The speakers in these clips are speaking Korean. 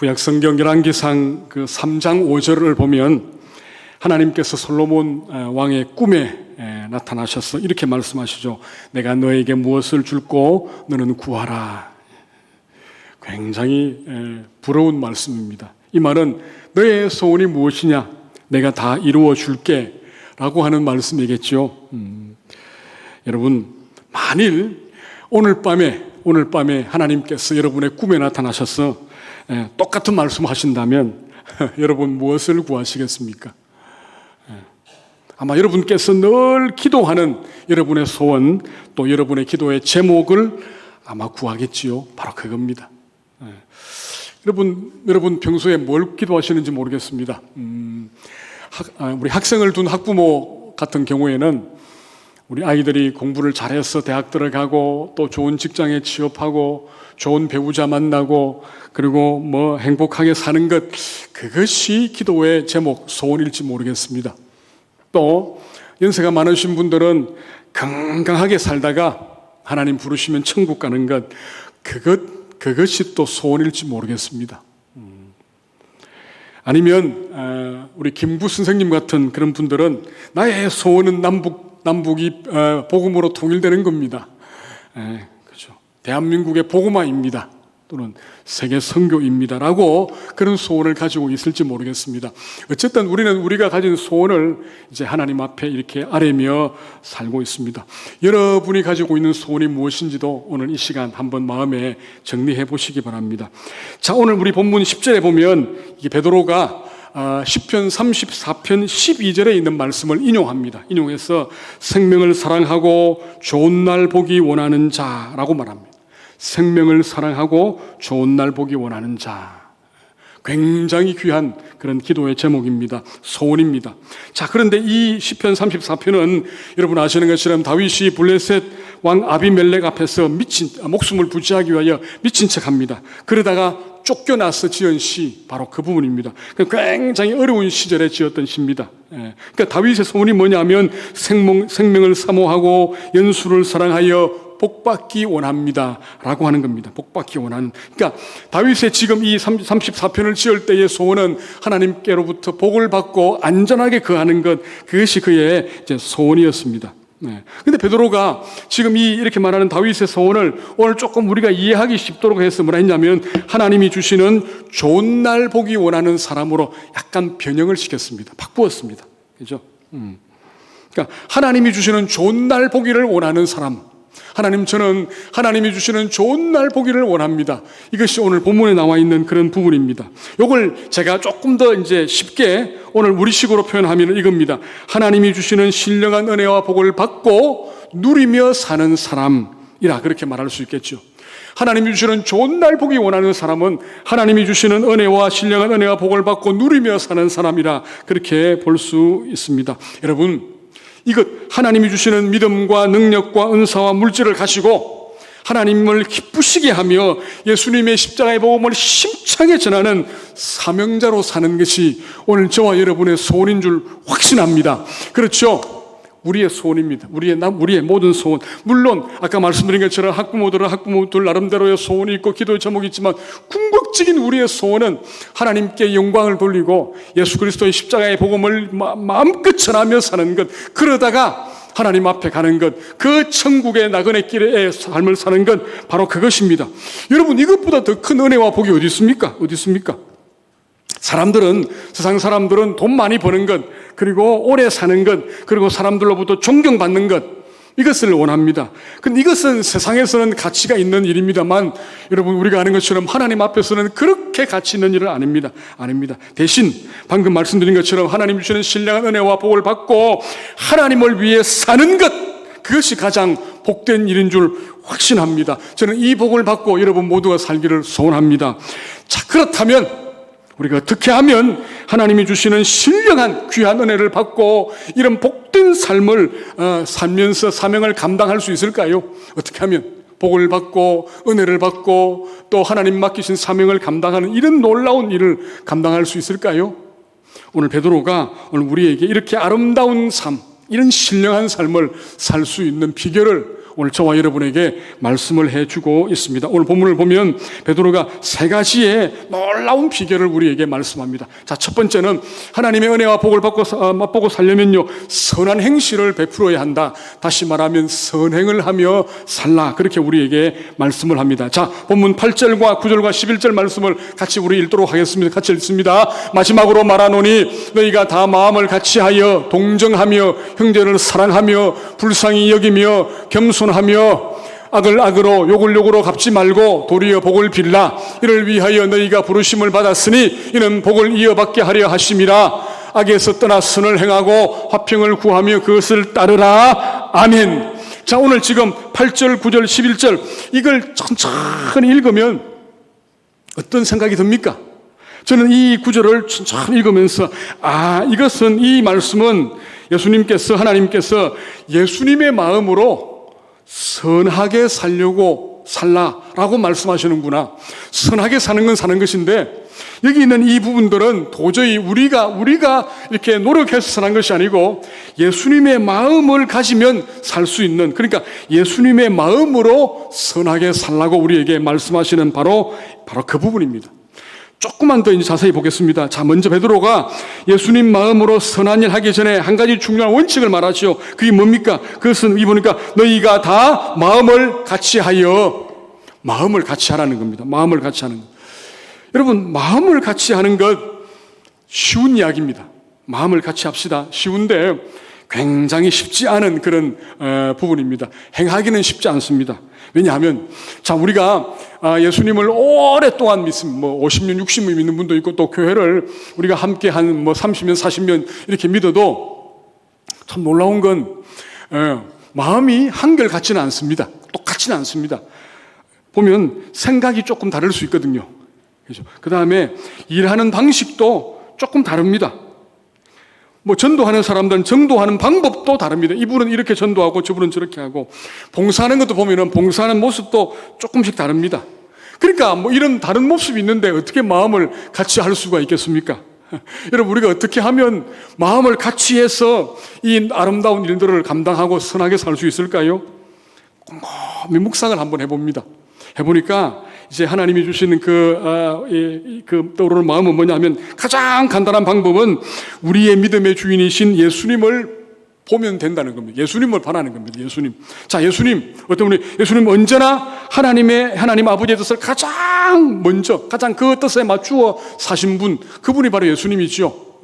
구약성경 열왕기상 그 3장 5절을 보면 하나님께서 솔로몬 왕의 꿈에 나타나셔서 이렇게 말씀하시죠. 내가 너에게 무엇을 줄고 너는 구하라. 굉장히 부러운 말씀입니다. 이 말은 너의 소원이 무엇이냐? 내가 다 이루어 줄게 라고 하는 말씀이겠죠. 여러분, 만일 오늘 밤에 하나님께서 여러분의 꿈에 나타나셔서 똑같은 말씀 하신다면 여러분 무엇을 구하시겠습니까? 아마 여러분께서 늘 기도하는 여러분의 소원, 또 여러분의 기도의 제목을 아마 구하겠지요. 바로 그겁니다. 여러분 평소에 뭘 기도하시는지 모르겠습니다. 우리 학생을 둔 학부모 같은 경우에는 우리 아이들이 공부를 잘해서 대학 들어가고 또 좋은 직장에 취업하고 좋은 배우자 만나고 그리고 뭐 행복하게 사는 것, 그것이 기도의 제목, 소원일지 모르겠습니다. 또 연세가 많으신 분들은 건강하게 살다가 하나님 부르시면 천국 가는 것, 그것이 또 소원일지 모르겠습니다. 아니면 우리 김구 선생님 같은 그런 분들은 나의 소원은 남북이 복음으로 통일되는 겁니다. 그렇죠. 대한민국의 복음화입니다. 또는 세계 선교입니다라고 그런 소원을 가지고 있을지 모르겠습니다. 어쨌든 우리가 가진 소원을 이제 하나님 앞에 이렇게 아뢰며 살고 있습니다. 여러분이 가지고 있는 소원이 무엇인지도 오늘 이 시간 한번 마음에 정리해 보시기 바랍니다. 자, 오늘 우리 본문 10절에 보면 이게 베드로가 시편 34편 12절에 있는 말씀을 인용합니다. 인용해서 생명을 사랑하고 좋은 날 보기 원하는 자라고 말합니다. 생명을 사랑하고 좋은 날 보기 원하는 자. 굉장히 귀한 그런 기도의 제목입니다. 소원입니다. 자, 그런데 이 시편 34편은 여러분 아시는 것처럼 다윗이 블레셋 왕 아비멜렉 앞에서 목숨을 부지하기 위하여 미친 척합니다. 그러다가 쫓겨나서 지은 시, 바로 그 부분입니다. 굉장히 어려운 시절에 지었던 시입니다. 그러니까 다윗의 소원이 뭐냐면 생명을 사모하고 연수를 사랑하여 복받기 원합니다 라고 하는 겁니다. 복받기 원하는. 그러니까 다윗의 지금 이 34편을 지을 때의 소원은 하나님께로부터 복을 받고 안전하게 거하는 것, 그것이 그의 이제 소원이었습니다. 근데 베드로가 지금 이렇게 말하는 다윗의 소원을 오늘 조금 우리가 이해하기 쉽도록 해서 뭐라 했냐면 하나님이 주시는 좋은 날 보기 원하는 사람으로 약간 변형을 시켰습니다. 바꾸었습니다. 그죠? 그러니까 하나님이 주시는 좋은 날 보기를 원하는 사람. 저는 하나님이 주시는 좋은 날 보기를 원합니다. 이것이 오늘 본문에 나와 있는 그런 부분입니다. 이걸 제가 조금 더 이제 쉽게 오늘 우리식으로 표현하면 이겁니다. 하나님이 주시는 신령한 은혜와 복을 받고 누리며 사는 사람이라 그렇게 말할 수 있겠죠. 하나님이 주시는 좋은 날 보기 원하는 사람은 하나님이 주시는 은혜와 신령한 은혜와 복을 받고 누리며 사는 사람이라 그렇게 볼 수 있습니다. 여러분, 이것 하나님이 주시는 믿음과 능력과 은사와 물질을 가지고 하나님을 기쁘시게 하며 예수님의 십자가의 복음을 힘차게 전하는 사명자로 사는 것이 오늘 저와 여러분의 소원인 줄 확신합니다. 그렇죠? 우리의 소원입니다. 우리의 모든 소원. 물론 아까 말씀드린 것처럼 학부모들 나름대로의 소원이 있고 기도의 제목이 있지만 궁극적인 우리의 소원은 하나님께 영광을 돌리고 예수 그리스도의 십자가의 복음을 마음껏 전하며 사는 것, 그러다가 하나님 앞에 가는 것, 그 천국의 나그네 길의 삶을 사는 것, 바로 그것입니다. 여러분, 이것보다 더 큰 은혜와 복이 어디 있습니까? 세상 사람들은 돈 많이 버는 것, 그리고 오래 사는 것, 그리고 사람들로부터 존경받는 것, 이것을 원합니다. 근데 이것은 세상에서는 가치가 있는 일입니다만 여러분, 우리가 아는 것처럼 하나님 앞에서는 그렇게 가치 있는 일은 아닙니다. 대신 방금 말씀드린 것처럼 하나님 주시는 신령한 은혜와 복을 받고 하나님을 위해 사는 것, 그것이 가장 복된 일인 줄 확신합니다. 저는 이 복을 받고 여러분 모두가 살기를 소원합니다. 자, 그렇다면 우리가 어떻게 하면 하나님이 주시는 신령한 귀한 은혜를 받고 이런 복된 삶을 살면서 사명을 감당할 수 있을까요? 어떻게 하면 복을 받고 은혜를 받고 또 하나님 맡기신 사명을 감당하는 이런 놀라운 일을 감당할 수 있을까요? 오늘 베드로가 오늘 우리에게 이렇게 아름다운 삶, 이런 신령한 삶을 살 수 있는 비결을 오늘 저와 여러분에게 말씀을 해주고 있습니다. 오늘 본문을 보면 베드로가 세 가지의 놀라운 비결을 우리에게 말씀합니다. 자, 첫 번째는 하나님의 은혜와 복을 맛보고 살려면요, 선한 행실을 베풀어야 한다. 다시 말하면 선행을 하며 살라. 그렇게 우리에게 말씀을 합니다. 자, 본문 8절과 9절과 11절 말씀을 같이 우리 읽도록 하겠습니다. 같이 읽습니다. 마지막으로 말하노니 너희가 다 마음을 같이하여 동정하며 형제를 사랑하며 불쌍히 여기며 겸손하며 악을 악으로 욕을 욕으로 갚지 말고 도리어 복을 빌라. 이를 위하여 너희가 부르심을 받았으니 이는 복을 이어받게 하려 하심이라. 악에서 떠나 선을 행하고 화평을 구하며 그것을 따르라. 아멘. 자, 오늘 지금 8절, 9절, 11절 이걸 천천히 읽으면 어떤 생각이 듭니까? 저는 이 구절을 천천히 읽으면서 이것은, 이 말씀은 예수님께서, 하나님께서 예수님의 마음으로 선하게 살려고 살라라고 말씀하시는구나. 선하게 사는 건 사는 것인데 여기 있는 이 부분들은 도저히 우리가 이렇게 노력해서 사는 것이 아니고 예수님의 마음을 가지면 살 수 있는, 그러니까 예수님의 마음으로 선하게 살라고 우리에게 말씀하시는 바로 그 부분입니다. 조금만 더 이제 자세히 보겠습니다. 자, 먼저 베드로가 예수님 마음으로 선한 일 하기 전에 한 가지 중요한 원칙을 말하지요. 그게 뭡니까? 그것은 이 보니까 너희가 다 마음을 같이 하여, 마음을 같이 하라는 겁니다. 마음을 같이 하는 것. 여러분, 마음을 같이 하는 것 쉬운 이야기입니다. 마음을 같이 합시다. 쉬운데 굉장히 쉽지 않은 그런 부분입니다. 행하기는 쉽지 않습니다. 왜냐하면, 자, 우리가 예수님을 오랫동안 믿습니다. 50년, 60년 믿는 분도 있고, 또 교회를 우리가 함께 한 30년, 40년 이렇게 믿어도 참 놀라운 건 마음이 한결같지는 않습니다. 똑같지는 않습니다. 보면 생각이 조금 다를 수 있거든요. 그죠? 그 다음에 일하는 방식도 조금 다릅니다. 전도하는 사람들은 전도하는 방법도 다릅니다. 이분은 이렇게 전도하고 저분은 저렇게 하고, 봉사하는 것도 보면은 봉사하는 모습도 조금씩 다릅니다. 그러니까 이런 다른 모습이 있는데 어떻게 마음을 같이 할 수가 있겠습니까? 여러분, 우리가 어떻게 하면 마음을 같이 해서 이 아름다운 일들을 감당하고 선하게 살 수 있을까요? 곰곰이 묵상을 한번 해봅니다. 해보니까 이제 하나님이 주시는 그 떠오르는 마음은 뭐냐 하면, 가장 간단한 방법은 우리의 믿음의 주인이신 예수님을 보면 된다는 겁니다. 예수님을 바라는 겁니다. 예수님. 자, 예수님. 어떤 분이 예수님 언제나 하나님 아버지의 뜻을 가장 먼저, 가장 그 뜻에 맞추어 사신 분, 그분이 바로 예수님이죠.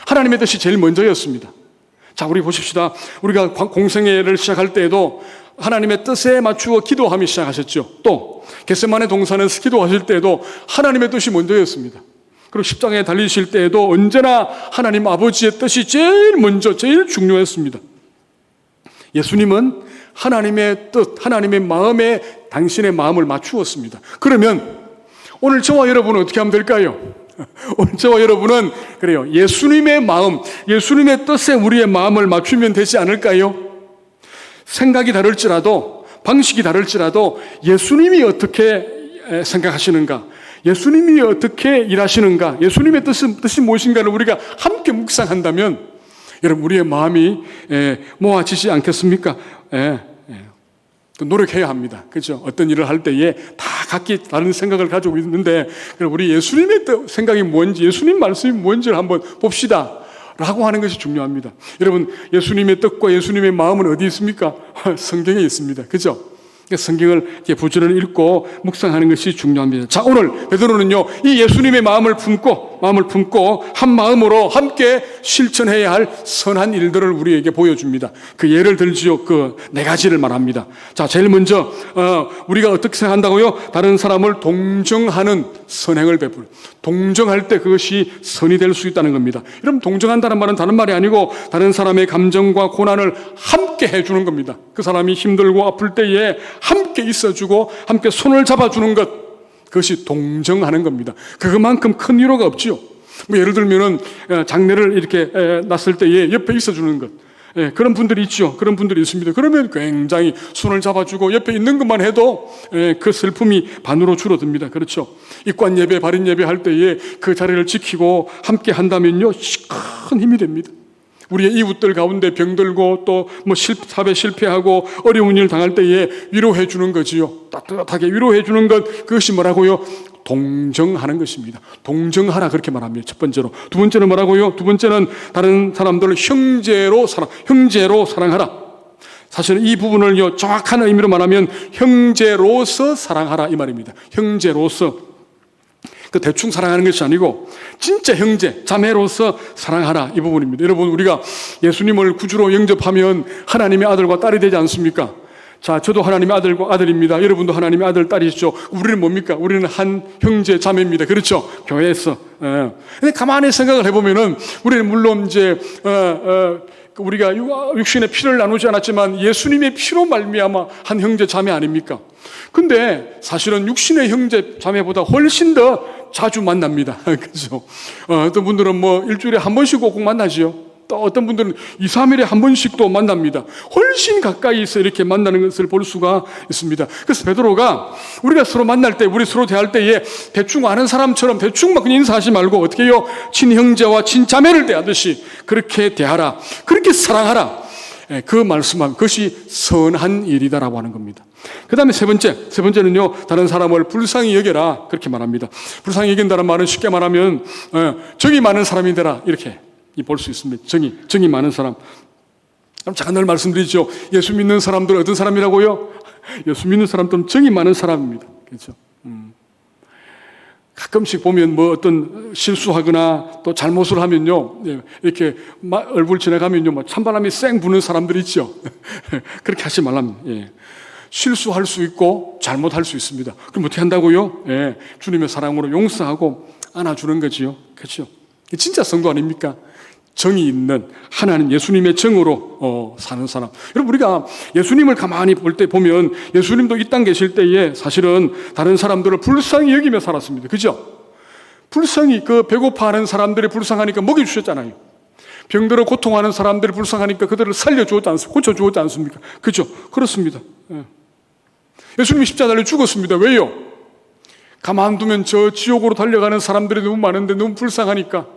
하나님의 뜻이 제일 먼저였습니다. 자, 우리 보십시다. 우리가 공생애를 시작할 때에도 하나님의 뜻에 맞추어 기도하며 시작하셨죠. 또 겟세마네 동산에서 기도하실 때에도 하나님의 뜻이 먼저였습니다. 그리고 십자가에 달리실 때에도 언제나 하나님 아버지의 뜻이 제일 먼저, 제일 중요했습니다. 예수님은 하나님의 뜻, 하나님의 마음에 당신의 마음을 맞추었습니다. 그러면 오늘 저와 여러분은 어떻게 하면 될까요? 오늘 저와 여러분은 그래요, 예수님의 마음, 예수님의 뜻에 우리의 마음을 맞추면 되지 않을까요? 생각이 다를지라도, 방식이 다를지라도 예수님이 어떻게 생각하시는가, 예수님이 어떻게 일하시는가, 예수님의 뜻이 무엇인가를 우리가 함께 묵상한다면 여러분, 우리의 마음이 모아지지 않겠습니까? 노력해야 합니다. 그렇죠? 어떤 일을 할 때에 다 각기 다른 생각을 가지고 있는데, 우리 예수님의 생각이 뭔지, 예수님 말씀이 뭔지를 한번 봅시다 라고 하는 것이 중요합니다. 여러분, 예수님의 뜻과 예수님의 마음은 어디 있습니까? 성경에 있습니다. 그죠? 성경을 부지런히 읽고 묵상하는 것이 중요합니다. 자, 오늘 베드로는요, 이 예수님의 마음을 품고 한 마음으로 함께 실천해야 할 선한 일들을 우리에게 보여줍니다. 그 예를 들지요. 그 네 가지를 말합니다. 자, 제일 먼저 우리가 어떻게 생각한다고요? 다른 사람을 동정하는 선행을 베풀. 동정할 때 그것이 선이 될 수 있다는 겁니다. 여러분, 동정한다는 말은 다른 말이 아니고 다른 사람의 감정과 고난을 함께 해주는 겁니다. 그 사람이 힘들고 아플 때에 함께 있어주고 함께 손을 잡아주는 것, 그것이 동정하는 겁니다. 그것만큼 큰 위로가 없지요. 예를 들면은 장례를 이렇게 났을 때에 옆에 있어주는 것, 그런 분들이 있죠. 그런 분들이 있습니다. 그러면 굉장히 손을 잡아주고 옆에 있는 것만 해도 그 슬픔이 반으로 줄어듭니다. 그렇죠? 입관 예배, 발인 예배 할 때에 그 자리를 지키고 함께 한다면요, 큰 힘이 됩니다. 우리의 이웃들 가운데 병들고 또 뭐 사업에 실패하고 어려운 일 당할 때에 위로해 주는 거지요. 따뜻하게 위로해 주는 것, 그것이 뭐라고요? 동정하는 것입니다. 동정하라 그렇게 말합니다. 첫 번째로. 두 번째는 뭐라고요? 두 번째는 다른 사람들을 형제로 사랑하라. 사실은 이 부분을 정확한 의미로 말하면 형제로서 사랑하라 이 말입니다. 형제로서. 그 대충 사랑하는 것이 아니고 진짜 형제, 자매로서 사랑하라 이 부분입니다. 여러분, 우리가 예수님을 구주로 영접하면 하나님의 아들과 딸이 되지 않습니까? 자, 저도 하나님의 아들과 아들입니다. 여러분도 하나님의 아들, 딸이시죠. 우리는 뭡니까? 우리는 한 형제, 자매입니다. 그렇죠? 교회에서. 근데 가만히 생각을 해보면은 우리는 물론 이제 우리가 육신의 피를 나누지 않았지만 예수님의 피로 말미암아 한 형제, 자매 아닙니까? 근데 사실은 육신의 형제, 자매보다 훨씬 더 자주 만납니다. 그죠? 어떤 분들은 뭐 일주일에 한 번씩 꼭 만나지요. 또 어떤 분들은 2, 3일에 한 번씩도 만납니다. 훨씬 가까이서 이렇게 만나는 것을 볼 수가 있습니다. 그래서 베드로가 우리가 서로 만날 때, 우리 서로 대할 때에 대충 아는 사람처럼 대충 막 그냥 인사하지 말고 어떻게 해요? 친형제와 친자매를 대하듯이 그렇게 대하라. 그렇게 사랑하라. 그 말씀한 그것이 선한 일이다라고 하는 겁니다. 그 다음에 세 번째는요, 다른 사람을 불쌍히 여겨라 그렇게 말합니다. 불쌍히 여긴다는 말은 쉽게 말하면 정이 많은 사람이 되라 이렇게 볼 수 있습니다. 정이 많은 사람. 그럼 제가 늘 말씀드리죠. 예수 믿는 사람들은 어떤 사람이라고요? 예수 믿는 사람들은 정이 많은 사람입니다. 그렇죠? 가끔씩 보면 뭐 어떤 실수하거나 또 잘못을 하면요, 이렇게 얼굴 지나가면요, 뭐 찬바람이 쌩 부는 사람들이 있죠. 그렇게 하지 말랍니다. 예. 실수할 수 있고 잘못할 수 있습니다. 그럼 어떻게 한다고요? 예. 주님의 사랑으로 용서하고 안아주는 거지요. 그렇죠? 진짜 성도 아닙니까? 정이 있는 하나님 예수님의 정으로 사는 사람. 여러분, 우리가 예수님을 가만히 볼 때 보면 예수님도 이 땅 계실 때에 사실은 다른 사람들을 불쌍히 여기며 살았습니다. 그죠? 불쌍히 배고파하는 사람들이 불쌍하니까 먹여주셨잖아요. 병들어 고통하는 사람들이 불쌍하니까 그들을 살려주었지 않습니까? 고쳐주었지 않습니까? 그죠? 그렇습니다. 예수님이 십자가를 죽었습니다. 왜요? 가만두면 저 지옥으로 달려가는 사람들이 너무 많은데 너무 불쌍하니까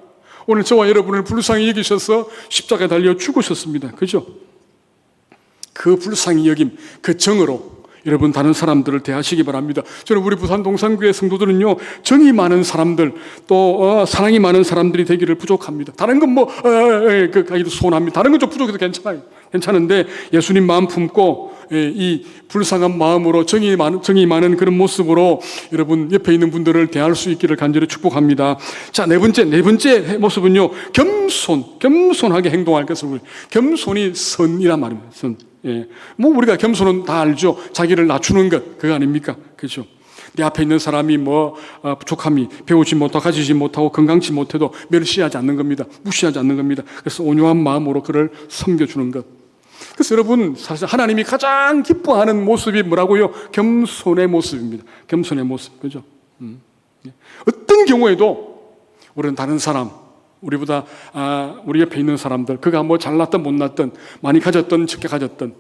오늘 저와 여러분을 불쌍히 여기셔서 십자가에 달려 죽으셨습니다. 그죠? 그 불쌍히 여김, 그 정으로 여러분 다른 사람들을 대하시기 바랍니다. 저는 우리 부산 동산교회 성도들은요, 정이 많은 사람들, 또 사랑이 많은 사람들이 되기를 부족합니다. 다른 건 뭐 가기도 소원합니다. 다른 건 좀 부족해도 괜찮은데 예수님 마음 품고 이 불쌍한 마음으로 정이 많은 그런 모습으로 여러분 옆에 있는 분들을 대할 수 있기를 간절히 축복합니다. 자, 네 번째 모습은요, 겸손하게 행동할 것을. 겸손이 선이란 말입니다. 선. 예. 뭐 우리가 겸손은 다 알죠. 자기를 낮추는 것, 그거 아닙니까? 그렇죠? 내 앞에 있는 사람이 부족함이 배우지 못하고 가지지 못하고 건강치 못해도 멸시하지 않는 겁니다. 무시하지 않는 겁니다. 그래서 온유한 마음으로 그를 섬겨주는 것. 그래서 여러분, 사실 하나님이 가장 기뻐하는 모습이 뭐라고요? 겸손의 모습입니다. 겸손의 모습, 그죠? 어떤 경우에도 우리는 다른 사람, 우리보다 우리 옆에 있는 사람들, 그가 뭐 잘났든 못났든 많이 가졌든 적게 가졌든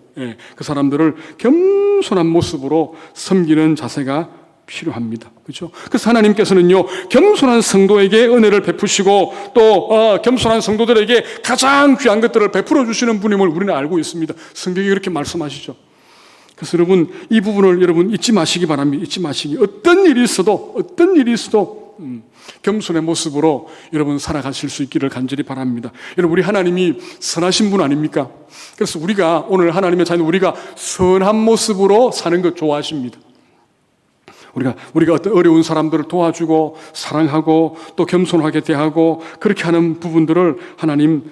그 사람들을 겸손한 모습으로 섬기는 자세가 필요합니다. 그렇죠? 그래서 하나님께서는요, 겸손한 성도에게 은혜를 베푸시고 또 겸손한 성도들에게 가장 귀한 것들을 베풀어 주시는 분임을 우리는 알고 있습니다. 성경이 그렇게 말씀하시죠. 그래서 여러분, 이 부분을 여러분 잊지 마시기 바랍니다. 잊지 마시기. 어떤 일이 있어도 겸손의 모습으로 여러분 살아가실 수 있기를 간절히 바랍니다. 여러분, 우리 하나님이 선하신 분 아닙니까? 그래서 우리가 오늘 하나님의 자녀, 우리가 선한 모습으로 사는 것 좋아하십니다. 우리가 어떤 어려운 사람들을 도와주고 사랑하고 또 겸손하게 대하고 그렇게 하는 부분들을 하나님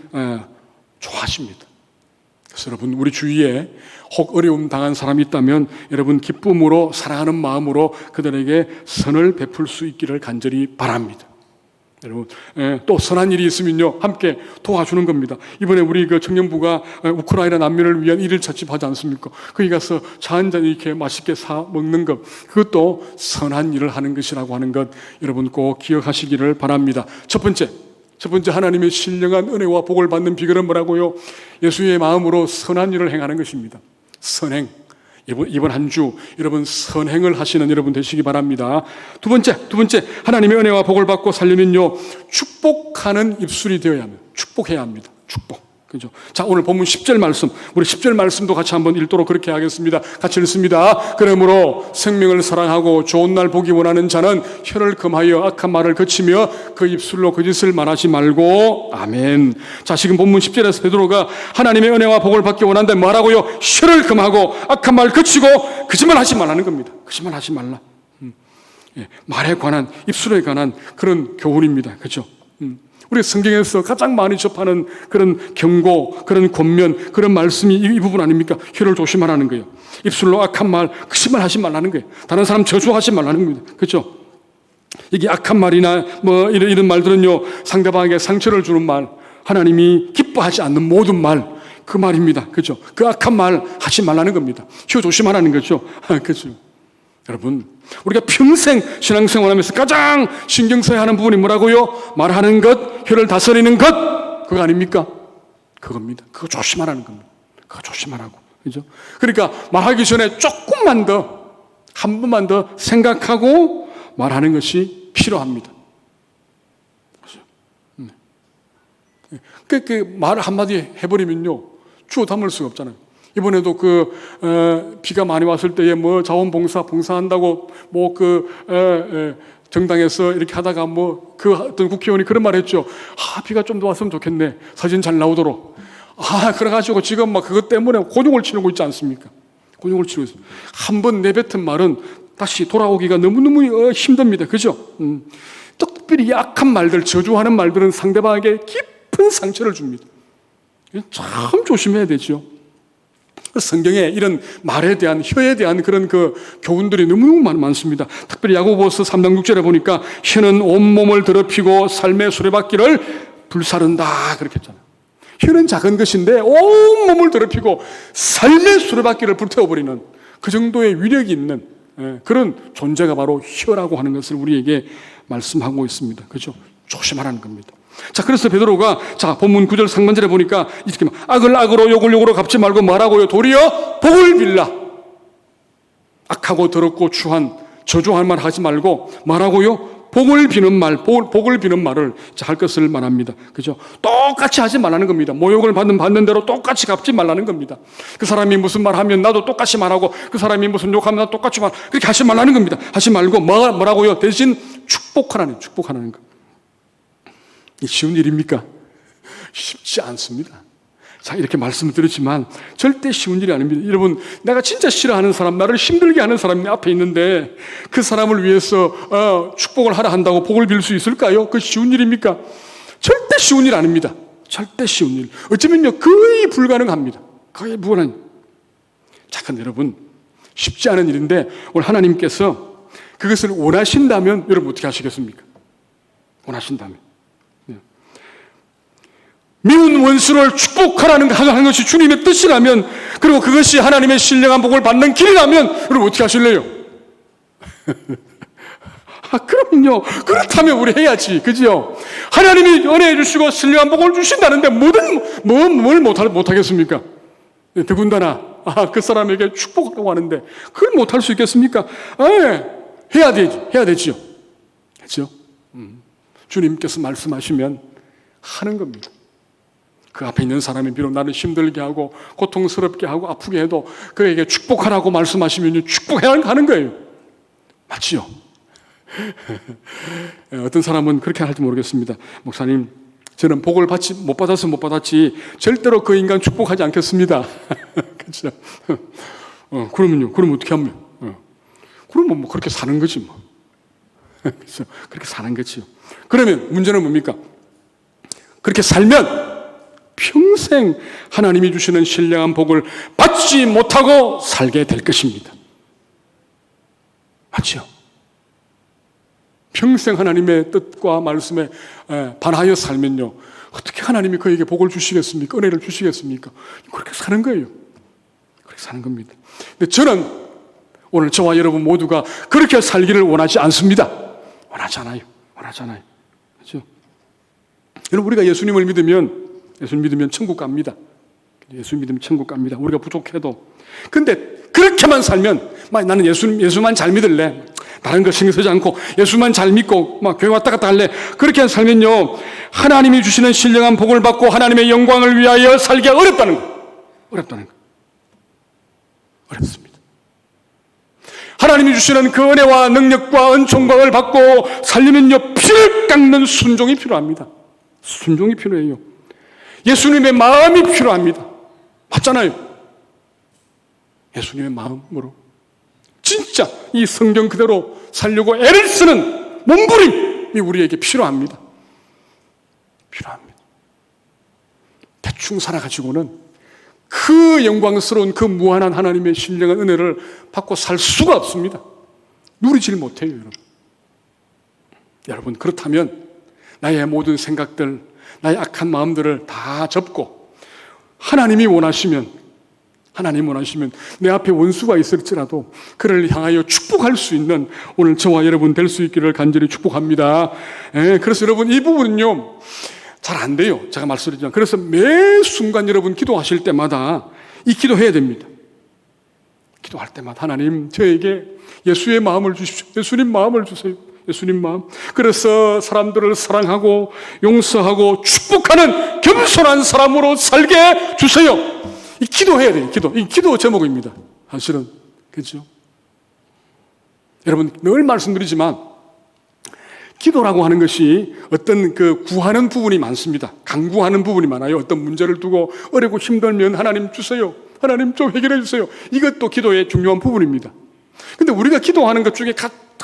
좋아하십니다. 그래서 여러분, 우리 주위에 혹 어려움 당한 사람이 있다면 여러분 기쁨으로 사랑하는 마음으로 그들에게 선을 베풀 수 있기를 간절히 바랍니다. 여러분, 또 선한 일이 있으면요, 함께 도와주는 겁니다. 이번에 우리 그 청년부가 우크라이나 난민을 위한 일을 자집하지 않습니까? 거기 가서 차 한 잔 이렇게 맛있게 사 먹는 것, 그것도 선한 일을 하는 것이라고 하는 것 여러분 꼭 기억하시기를 바랍니다. 첫 번째 하나님의 신령한 은혜와 복을 받는 비결은 뭐라고요? 예수의 마음으로 선한 일을 행하는 것입니다. 선행. 이번 한 주 여러분 선행을 하시는 여러분 되시기 바랍니다. 두 번째 하나님의 은혜와 복을 받고 살려면요, 축복하는 입술이 되어야 합니다. 축복해야 합니다. 축복. 그죠? 자, 오늘 본문 10절 말씀, 우리 10절 말씀도 같이 한번 읽도록 그렇게 하겠습니다. 같이 읽습니다. 그러므로 생명을 사랑하고 좋은 날 보기 원하는 자는 혀를 금하여 악한 말을 그치며 그 입술로 거짓을 말하지 말고. 아멘. 자, 지금 본문 10절에서 베드로가 하나님의 은혜와 복을 받기 원한다면 뭐라고요? 혀를 금하고 악한 말 그치고 거짓말 하지 말라는 겁니다. 거짓말 하지 말라. 말에 관한, 입술에 관한 그런 교훈입니다. 그죠? 우리 성경에서 가장 많이 접하는 그런 경고, 그런 권면, 그런 말씀이 이 부분 아닙니까? 혀를 조심하라는 거예요. 입술로 악한 말, 거짓말 하지 말라는 거예요. 다른 사람 저주하지 말라는 겁니다. 그렇죠? 이게 악한 말이나 뭐 이런 말들은요, 상대방에게 상처를 주는 말, 하나님이 기뻐하지 않는 모든 말, 그 말입니다. 그렇죠? 그 악한 말 하지 말라는 겁니다. 혀 조심하라는 거죠. 그렇죠? 여러분, 우리가 평생 신앙생활하면서 가장 신경 써야 하는 부분이 뭐라고요? 말하는 것, 혀를 다스리는 것, 그거 아닙니까? 그겁니다. 그거 조심하라는 겁니다. 그거 조심하라고. 그죠? 그러니까 말하기 전에 조금만 더, 한 번만 더 생각하고 말하는 것이 필요합니다. 그 말 한마디 해버리면요, 주워 담을 수가 없잖아요. 이번에도 비가 많이 왔을 때에 뭐 봉사한다고 정당에서 이렇게 하다가 어떤 국회의원이 그런 말 했죠. 비가 좀 더 왔으면 좋겠네. 사진 잘 나오도록. 그래가지고 지금 그것 때문에 곤욕을 치르고 있지 않습니까? 곤욕을 치르고 있어요. 한 번 내뱉은 말은 다시 돌아오기가 너무너무 힘듭니다. 그죠? 특별히 약한 말들, 저주하는 말들은 상대방에게 깊은 상처를 줍니다. 참 조심해야 되죠. 성경에 이런 말에 대한, 혀에 대한 그런 교훈들이 너무너무 많습니다. 특별히 야고보서 3장 6절에 보니까 혀는 온몸을 더럽히고 삶의 수레바퀴를 불사른다 그렇게 했잖아요. 혀는 작은 것인데 온몸을 더럽히고 삶의 수레바퀴를 불태워버리는 그 정도의 위력이 있는 그런 존재가 바로 혀라고 하는 것을 우리에게 말씀하고 있습니다. 그렇죠? 조심하라는 겁니다. 자, 그래서 베드로가 본문 9절 상반절에 보니까 이렇게 악을 악으로 욕을 욕으로 갚지 말고 뭐라고요? 도리어 복을 빌라. 악하고 더럽고 추한 저주할 말 하지 말고 뭐라고요? 복을 비는 말을 할 것을 말합니다. 그죠? 똑같이 하지 말라는 겁니다. 모욕을 받는 대로 똑같이 갚지 말라는 겁니다. 그 사람이 무슨 말 하면 나도 똑같이 말하고, 그 사람이 무슨 욕하면 나도 똑같이 그렇게 하지 말라는 겁니다. 하지 말고 뭐라고요? 대신 축복하라는 거. 쉬운 일입니까? 쉽지 않습니다. 자, 이렇게 말씀을 드렸지만 절대 쉬운 일이 아닙니다. 여러분, 내가 진짜 싫어하는 사람, 나를 힘들게 하는 사람이 내 앞에 있는데 그 사람을 위해서 축복을 하라 한다고 복을 빌 수 있을까요? 그 쉬운 일입니까? 절대 쉬운 일 아닙니다. 절대 쉬운 일. 어쩌면요, 거의 불가능합니다. 거의 불가능. 자, 근데 여러분, 쉽지 않은 일인데 오늘 하나님께서 그것을 원하신다면 여러분 어떻게 하시겠습니까? 원하신다면. 미운 원수를 축복하라는 것이 주님의 뜻이라면, 그리고 그것이 하나님의 신령한 복을 받는 길이라면 여러분 어떻게 하실래요? 그럼요. 그렇다면 우리 해야지. 그죠? 하나님이 은혜해 주시고 신령한 복을 주신다는데 뭘 못하겠습니까? 더군다나 그 사람에게 축복하라고 하는데 그걸 못할 수 있겠습니까? 해야 되지요. 그렇죠? 주님께서 말씀하시면 하는 겁니다. 그 앞에 있는 사람이 비록 나를 힘들게 하고 고통스럽게 하고 아프게 해도 그에게 축복하라고 말씀하시면 축복해야 하는 거예요. 맞지요? 어떤 사람은 그렇게 할지 모르겠습니다. 목사님, 저는 복을 못 받았지 절대로 그 인간 축복하지 않겠습니다. 그렇죠? 그러면 어떻게 하면? 그러면 그렇게 사는 거지 뭐. 그렇죠? 그렇게 사는 거지요. 그러면 문제는 뭡니까? 그렇게 살면 평생 하나님이 주시는 신령한 복을 받지 못하고 살게 될 것입니다. 맞죠? 평생 하나님의 뜻과 말씀에 반하여 살면요, 어떻게 하나님이 그에게 복을 주시겠습니까? 은혜를 주시겠습니까? 그렇게 사는 거예요. 그렇게 사는 겁니다. 근데 저는 오늘 저와 여러분 모두가 그렇게 살기를 원하지 않습니다. 원하지 않아요. 그렇죠? 여러분, 우리가 예수님을 믿으면 천국 갑니다. 우리가 부족해도. 근데 그렇게만 살면, 나는 예수만 잘 믿을래. 다른 거 신경 쓰지 않고 예수만 잘 믿고 막 교회 왔다 갔다 할래. 그렇게 살면요, 하나님이 주시는 신령한 복을 받고 하나님의 영광을 위하여 살기가 어렵다는 거. 어렵다는 거. 어렵습니다. 하나님이 주시는 그 은혜와 능력과 은총광을 받고 살려면요, 피를 깎는 순종이 필요합니다. 순종이 필요해요. 예수님의 마음이 필요합니다. 맞잖아요. 예수님의 마음으로 진짜 이 성경 그대로 살려고 애를 쓰는 몸부림이 우리에게 필요합니다. 필요합니다. 대충 살아가지고는 그 영광스러운 그 무한한 하나님의 신령한 은혜를 받고 살 수가 없습니다. 누리질 못해요, 여러분. 여러분, 그렇다면 나의 모든 생각들, 나의 악한 마음들을 다 접고 하나님 원하시면 내 앞에 원수가 있을지라도 그를 향하여 축복할 수 있는 오늘 저와 여러분 될 수 있기를 간절히 축복합니다. 그래서 여러분, 이 부분은요, 잘 안 돼요. 제가 말씀드리지만. 그래서 매 순간 여러분 기도하실 때마다 이 기도해야 됩니다. 기도할 때마다 하나님, 저에게 예수의 마음을 주십시오. 예수님 마음을 주세요. 예수님 마음. 그래서 사람들을 사랑하고 용서하고 축복하는 겸손한 사람으로 살게 주세요. 이 기도해야 돼요. 이 기도 제목입니다. 사실은. 그렇죠? 여러분, 늘 말씀드리지만 기도라고 하는 것이 어떤 그 구하는 부분이 많습니다. 간구하는 부분이 많아요. 어떤 문제를 두고 어렵고 힘들면 하나님 주세요. 하나님 좀 해결해 주세요. 이것도 기도의 중요한 부분입니다. 근데 우리가 기도하는 것 중에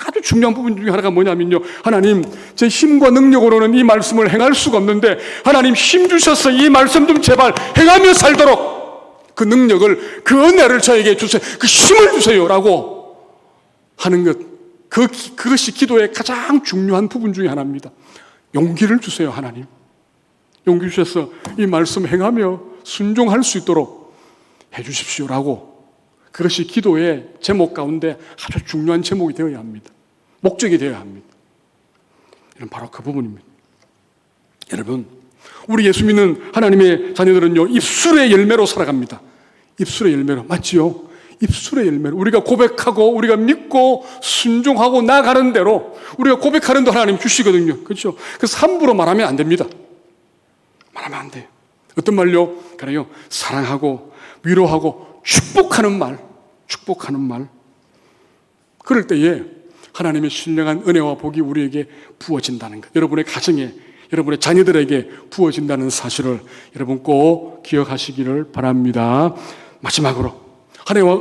아주 중요한 부분 중에 하나가 뭐냐면요, 하나님, 제 힘과 능력으로는 이 말씀을 행할 수가 없는데 하나님 힘 주셔서 이 말씀 좀 제발 행하며 살도록 그 능력을, 그 은혜를 저에게 주세요. 그 힘을 주세요 라고 하는 것, 그것이 기도의 가장 중요한 부분 중에 하나입니다. 용기를 주세요, 하나님. 용기 주셔서 이 말씀 행하며 순종할 수 있도록 해 주십시오라고. 그것이 기도의 제목 가운데 아주 중요한 제목이 되어야 합니다. 목적이 되어야 합니다. 이런 바로 그 부분입니다. 여러분, 우리 예수 믿는 하나님의 자녀들은요, 입술의 열매로 살아갑니다. 입술의 열매로. 맞지요? 입술의 열매로. 우리가 고백하고 우리가 믿고 순종하고 나가는 대로 우리가 고백하는 대로 하나님 주시거든요. 그렇죠? 그래서 함부로 말하면 안 됩니다. 말하면 안 돼요. 어떤 말요? 그래요. 사랑하고 위로하고 축복하는 말. 그럴 때에 하나님의 신령한 은혜와 복이 우리에게 부어진다는 것. 여러분의 가정에, 여러분의 자녀들에게 부어진다는 사실을 여러분 꼭 기억하시기를 바랍니다. 마지막으로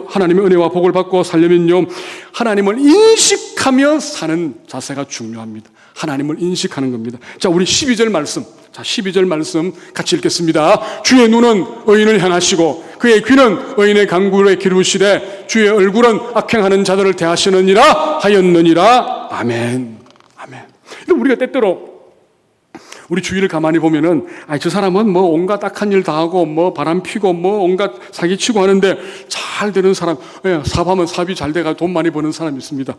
하나님의 은혜와 복을 받고 살려면요, 하나님을 인식하며 사는 자세가 중요합니다. 하나님을 인식하는 겁니다. 자, 우리 12절 말씀. 자, 12절 말씀 같이 읽겠습니다. 주의 눈은 의인을 향하시고 그의 귀는 의인의 간구를 기르시되 주의 얼굴은 악행하는 자들을 대하시느니라 하였느니라. 아멘. 아멘. 우리가 때때로 우리 주위를 가만히 보면은, 저 사람은 뭐 온갖 악한 일 다 하고 뭐 바람 피고 뭐 온갖 사기치고 하는데 잘 되는 사람, 사업하면 사업이 잘 돼가 돈 많이 버는 사람이 있습니다.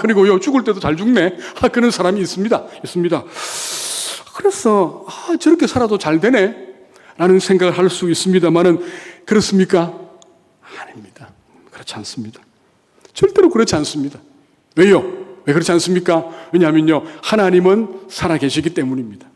그리고요, 죽을 때도 잘 죽네. 그런 사람이 있습니다. 그래서 저렇게 살아도 잘 되네 라는 생각을 할 수 있습니다만은, 그렇습니까? 아닙니다. 그렇지 않습니다. 절대로 그렇지 않습니다. 왜요? 왜 그렇지 않습니까? 왜냐하면요, 하나님은 살아계시기 때문입니다.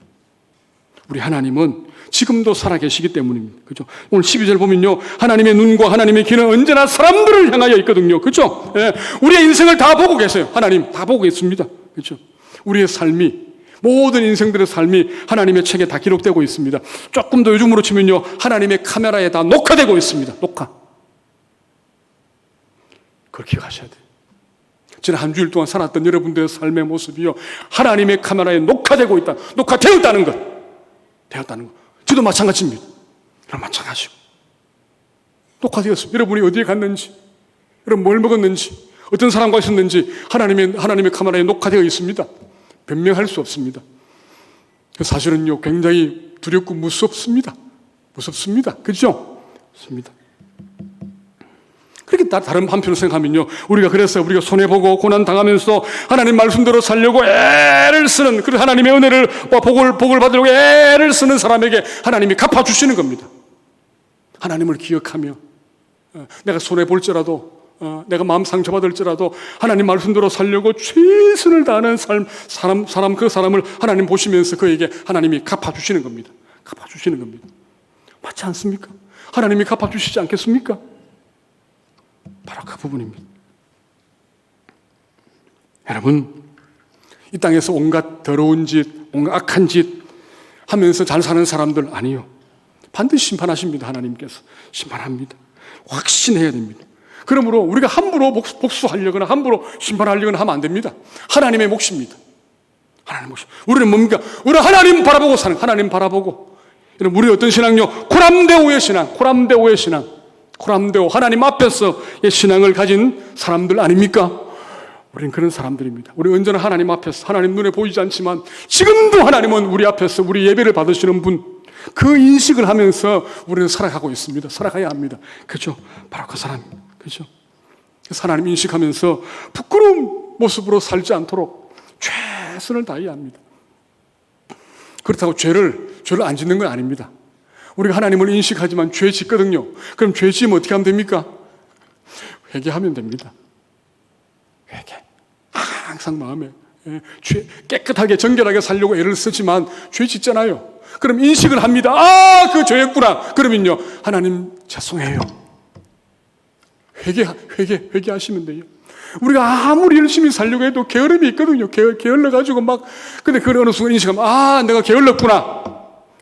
우리 하나님은 지금도 살아계시기 때문입니다. 그죠? 오늘 12절 보면요, 하나님의 눈과 하나님의 귀는 언제나 사람들을 향하여 있거든요. 그죠? 우리의 인생을 다 보고 계세요. 하나님 다 보고 있습니다. 그죠? 우리의 삶이, 모든 인생들의 삶이 하나님의 책에 다 기록되고 있습니다. 조금 더 요즘으로 치면요, 하나님의 카메라에 다 녹화되고 있습니다. 녹화. 그걸 기억하셔야 돼요. 지난 한 주일 동안 살았던 여러분들의 삶의 모습이요, 하나님의 카메라에 녹화되고 있다. 녹화되었다는 것. 저도 마찬가지입니다. 여러분 마찬가지고. 녹화되었습니다. 여러분이 어디에 갔는지, 여러분 뭘 먹었는지, 어떤 사람과 있었는지 하나님의 카메라에 녹화되어 있습니다. 변명할 수 없습니다. 사실은요, 굉장히 두렵고 무섭습니다. 그렇죠? 맞습니다. 그렇게 다른 한편으로 생각하면요, 우리가 손해보고 고난당하면서 하나님 말씀대로 살려고 애를 쓰는, 그리고 하나님의 은혜를, 복을 받으려고 애를 쓰는 사람에게 하나님이 갚아주시는 겁니다. 하나님을 기억하며 내가 손해볼지라도 내가 마음 상처받을지라도 하나님 말씀대로 살려고 최선을 다하는 그 사람을 하나님 보시면서 그에게 하나님이 갚아주시는 겁니다. 갚아주시는 겁니다. 맞지 않습니까? 하나님이 갚아주시지 않겠습니까? 바로 그 부분입니다. 여러분, 이 땅에서 온갖 더러운 짓, 온갖 악한 짓 하면서 잘 사는 사람들 아니요. 반드시 심판하십니다. 하나님께서 심판합니다. 확신해야 됩니다. 그러므로 우리가 함부로 복수하려거나 함부로 심판하려거나 하면 안 됩니다. 하나님의 몫입니다. 하나님 몫. 우리는 뭡니까? 우리는 하나님 바라보고 사는, 하나님 바라보고. 여러분, 우리 어떤 신앙요? 코람데오의 신앙, 코람데오의 신앙. 코람데오, 하나님 앞에서의 신앙을 가진 사람들 아닙니까? 우리는 그런 사람들입니다. 우리 언제나 하나님 앞에서, 하나님 눈에 보이지 않지만 지금도 하나님은 우리 앞에서 우리 예배를 받으시는 분, 그 인식을 하면서 우리는 살아가고 있습니다. 살아가야 합니다. 그죠? 바로 그 사람입니다. 그죠? 하나님 인식하면서 부끄러운 모습으로 살지 않도록 최선을 다해야 합니다. 그렇다고 죄를 안 짓는 건 아닙니다. 우리가 하나님을 인식하지만 죄 짓거든요. 그럼 죄 지으면 어떻게 하면 됩니까? 회개하면 됩니다. 회개. 항상 마음에 깨끗하게 정결하게 살려고 애를 쓰지만 죄 짓잖아요. 그럼 인식을 합니다. 아, 그 죄였구나. 그러면요, 하나님 죄송해요. 회개하시면 돼요. 우리가 아무리 열심히 살려고 해도 게으름이 있거든요. 게을러가지고 막, 근데 그 어느 순간 인식하면, 아, 내가 게을렀구나.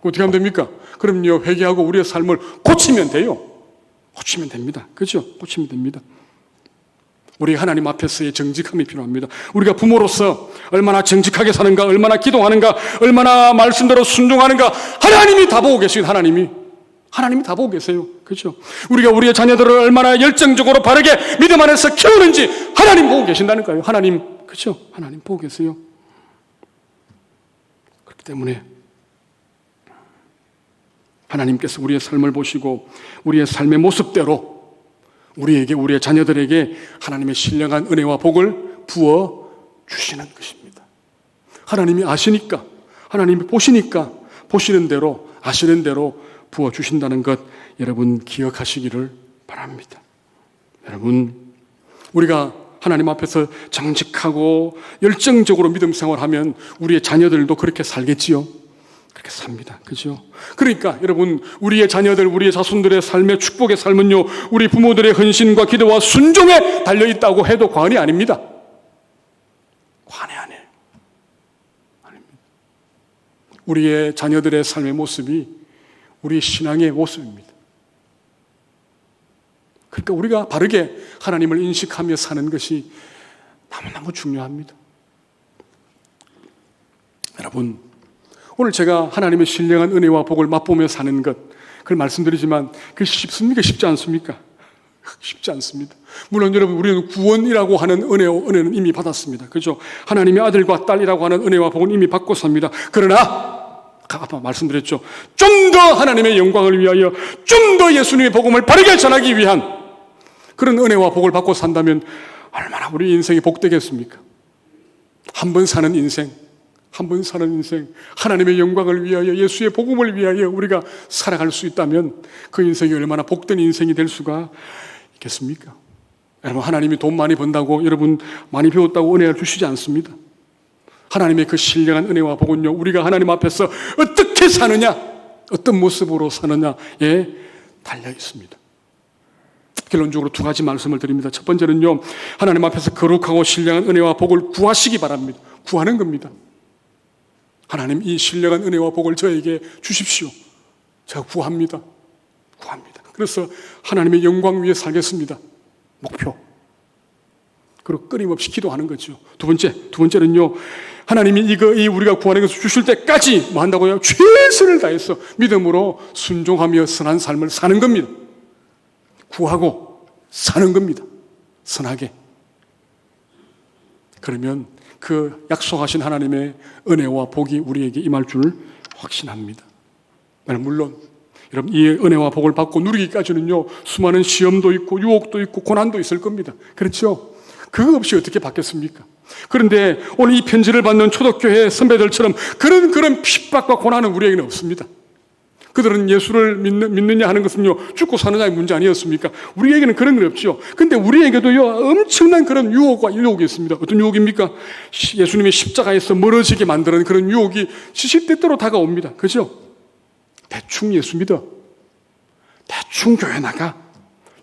어떻게 하면 됩니까? 그럼요, 회개하고 우리의 삶을 고치면 돼요. 고치면 됩니다. 그죠? 고치면 됩니다. 우리 하나님 앞에서의 정직함이 필요합니다. 우리가 부모로서 얼마나 정직하게 사는가, 얼마나 기도하는가, 얼마나 말씀대로 순종하는가, 하나님이 다 보고 계십니다. 하나님이 다 보고 계세요. 그렇죠? 우리가 우리의 자녀들을 얼마나 열정적으로 바르게 믿음 안에서 키우는지 하나님 보고 계신다는 거예요. 하나님, 그렇죠? 하나님 보고 계세요. 그렇기 때문에 하나님께서 우리의 삶을 보시고 우리의 삶의 모습대로 우리에게, 우리의 자녀들에게 하나님의 신령한 은혜와 복을 부어 주시는 것입니다. 하나님이 아시니까, 하나님이 보시니까 보시는 대로, 아시는 대로 부어 주신다는 것 여러분 기억하시기를 바랍니다. 여러분, 우리가 하나님 앞에서 정직하고 열정적으로 믿음 생활하면 우리의 자녀들도 그렇게 살겠지요. 그렇게 삽니다. 그죠? 그러니까 여러분, 우리의 자녀들, 우리의 자손들의 삶의 축복의 삶은요, 우리 부모들의 헌신과 기도와 순종에 달려있다고 해도 과언이 아닙니다. 과언이 아니에요. 아닙니다. 우리의 자녀들의 삶의 모습이 우리 신앙의 모습입니다. 그러니까 우리가 바르게 하나님을 인식하며 사는 것이 너무너무 중요합니다. 여러분, 오늘 제가 하나님의 신령한 은혜와 복을 맛보며 사는 것, 그걸 말씀드리지만 그게 쉽습니까? 쉽지 않습니까? 쉽지 않습니다. 물론 여러분, 우리는 구원이라고 하는 은혜는 이미 받았습니다. 그죠? 하나님의 아들과 딸이라고 하는 은혜와 복은 이미 받고 삽니다. 그러나 아까 말씀드렸죠. 좀 더 하나님의 영광을 위하여, 좀 더 예수님의 복음을 바르게 전하기 위한 그런 은혜와 복을 받고 산다면 얼마나 우리 인생이 복되겠습니까? 한 번 사는 인생, 하나님의 영광을 위하여, 예수의 복음을 위하여 우리가 살아갈 수 있다면 그 인생이 얼마나 복된 인생이 될 수가 있겠습니까? 여러분, 하나님이 돈 많이 번다고 여러분 많이 배웠다고 은혜를 주시지 않습니다. 하나님의 그 신령한 은혜와 복은요, 우리가 하나님 앞에서 어떻게 사느냐, 어떤 모습으로 사느냐에 달려 있습니다. 결론적으로 두 가지 말씀을 드립니다. 첫 번째는요, 하나님 앞에서 거룩하고 신령한 은혜와 복을 구하시기 바랍니다. 구하는 겁니다. 하나님, 이 신령한 은혜와 복을 저에게 주십시오. 제가 구합니다. 그래서 하나님의 영광 위에 살겠습니다. 목표. 그리고 끊임없이 기도하는 거죠. 두 번째는요, 하나님이 이 우리가 구하는 것을 주실 때까지 뭐 한다고요? 최선을 다해서 믿음으로 순종하며 선한 삶을 사는 겁니다. 구하고 사는 겁니다. 선하게. 그러면 그 약속하신 하나님의 은혜와 복이 우리에게 임할 줄 확신합니다. 물론 여러분, 이 은혜와 복을 받고 누리기까지는요, 수많은 시험도 있고 유혹도 있고 고난도 있을 겁니다. 그렇죠? 그거 없이 어떻게 받겠습니까? 그런데 오늘 이 편지를 받는 초대교회 선배들처럼 그런 핍박과 고난은 우리에게는 없습니다. 그들은 예수를 믿느냐 하는 것은요, 죽고 사느냐의 문제 아니었습니까? 우리에게는 그런 건 없죠. 근데 우리에게도요, 엄청난 그런 유혹이 있습니다. 어떤 유혹입니까? 예수님의 십자가에서 멀어지게 만드는 그런 유혹이 시시때때로 다가옵니다. 그죠? 대충 예수 믿어. 대충 교회 나가.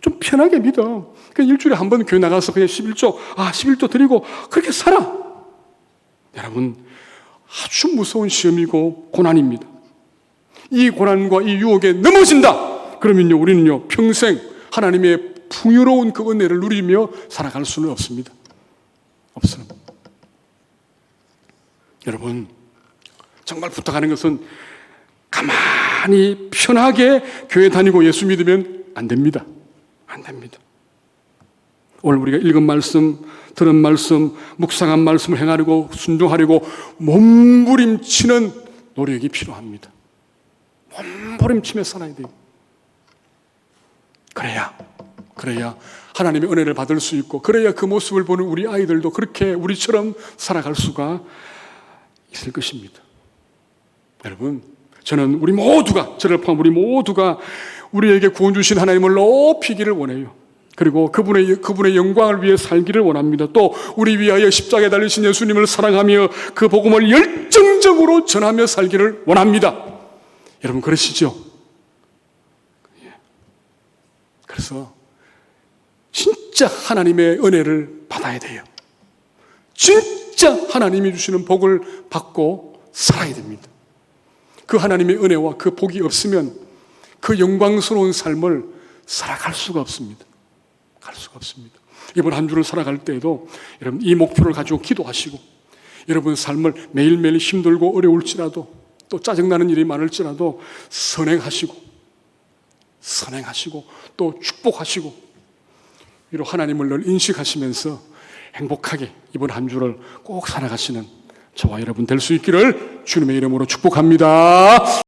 좀 편하게 믿어. 그냥 일주일에 한 번 교회 나가서 그냥 11조 드리고 그렇게 살아. 여러분, 아주 무서운 시험이고 고난입니다. 이 고난과 이 유혹에 넘어진다. 그러면요, 우리는요, 평생 하나님의 풍요로운 그 은혜를 누리며 살아갈 수는 없습니다. 없어요. 여러분, 정말 부탁하는 것은 가만히 편하게 교회 다니고 예수 믿으면 안 됩니다. 안 됩니다. 오늘 우리가 읽은 말씀, 들은 말씀, 묵상한 말씀을 행하려고 순종하려고 몸부림치는 노력이 필요합니다. 몸부림치며 살아야 돼요. 그래야 하나님의 은혜를 받을 수 있고, 그래야 그 모습을 보는 우리 아이들도 그렇게 우리처럼 살아갈 수가 있을 것입니다. 여러분, 저는 우리 모두가, 저를 포함 우리 모두가 우리에게 구원 주신 하나님을 높이기를 원해요. 그리고 그분의 영광을 위해 살기를 원합니다. 또 우리 위하여 십자가에 달리신 예수님을 사랑하며 그 복음을 열정적으로 전하며 살기를 원합니다. 여러분, 그러시죠? 그래서 진짜 하나님의 은혜를 받아야 돼요. 진짜 하나님이 주시는 복을 받고 살아야 됩니다. 그 하나님의 은혜와 그 복이 없으면 그 영광스러운 삶을 살아갈 수가 없습니다. 갈 수가 없습니다. 이번 한 주를 살아갈 때에도 여러분, 이 목표를 가지고 기도하시고, 여러분 삶을 매일매일 힘들고 어려울지라도, 또 짜증나는 일이 많을지라도 선행하시고 또 축복하시고, 이로 하나님을 늘 인식하시면서 행복하게 이번 한 주를 꼭 살아가시는 저와 여러분 될 수 있기를 주님의 이름으로 축복합니다.